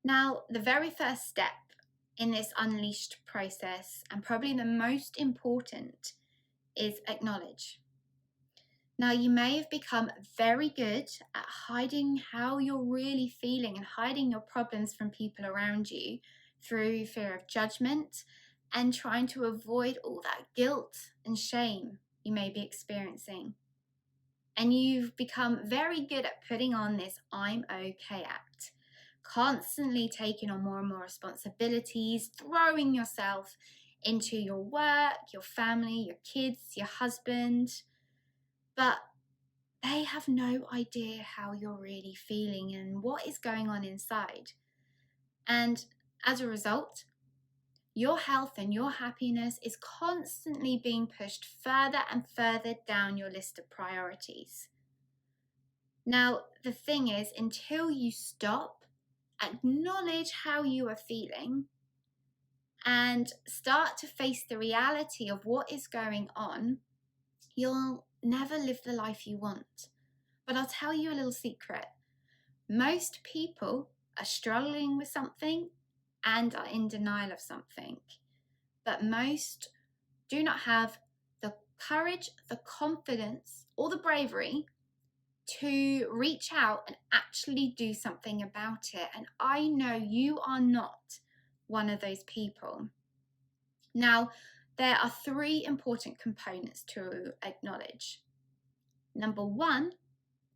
Now, the very first step in this unleashed process, and probably the most important, is acknowledge. Now, you may have become very good at hiding how you're really feeling and hiding your problems from people around you through fear of judgment and trying to avoid all that guilt and shame you may be experiencing. And you've become very good at putting on this I'm okay act, constantly taking on more and more responsibilities, throwing yourself into your work, your family, your kids, your husband. But they have no idea how you're really feeling and what is going on inside. And as a result, your health and your happiness is constantly being pushed further and further down your list of priorities. Now, the thing is, until you stop, acknowledge how you are feeling, and start to face the reality of what is going on, you'll never live the life you want. But I'll tell you a little secret. Most people are struggling with something and are in denial of something, but most do not have the courage, the confidence, or the bravery to reach out and actually do something about it. And I know you are not one of those people. Now, there are three important components to acknowledge. Number one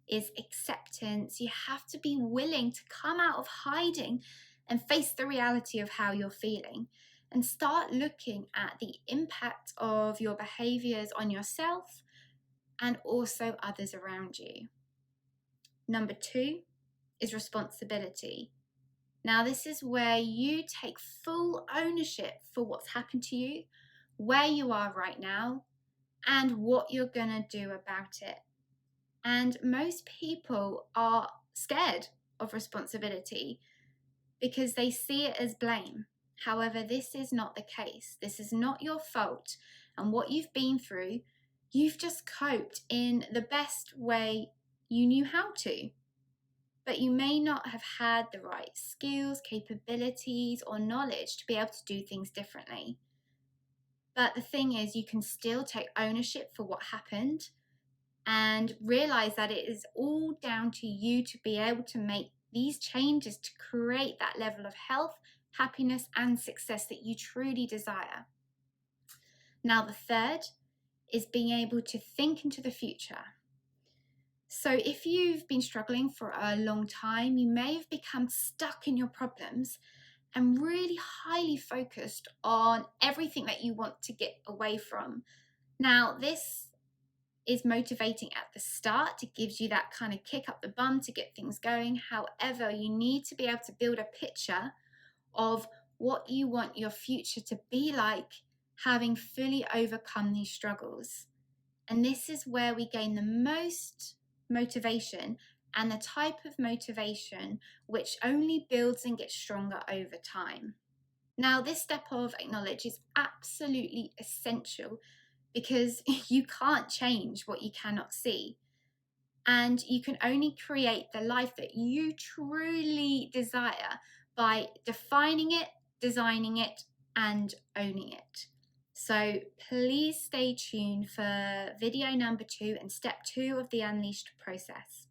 is acceptance. You have to be willing to come out of hiding and face the reality of how you're feeling and start looking at the impact of your behaviors on yourself and also others around you. Number two is responsibility. Now, this is where you take full ownership for what's happened to you, where you are right now, and what you're going to do about it. And most people are scared of responsibility because they see it as blame. However, this is not the case. This is not your fault. And what you've been through, you've just coped in the best way you knew how to. But you may not have had the right skills, capabilities, or knowledge to be able to do things differently. But the thing is, you can still take ownership for what happened and realize that it is all down to you to be able to make these changes to create that level of health, happiness, and success that you truly desire. Now, the third is being able to think into the future. So if you've been struggling for a long time, you may have become stuck in your problems and really highly focused on everything that you want to get away from. Now, this is motivating at the start. It gives you that kind of kick up the bum to get things going. However, you need to be able to build a picture of what you want your future to be like, having fully overcome these struggles. And this is where we gain the most motivation, and the type of motivation which only builds and gets stronger over time. Now, this step of acknowledge is absolutely essential because you can't change what you cannot see. And you can only create the life that you truly desire by defining it, designing it, and owning it. So please stay tuned for video number 2 and step 2 of the Unleashed process.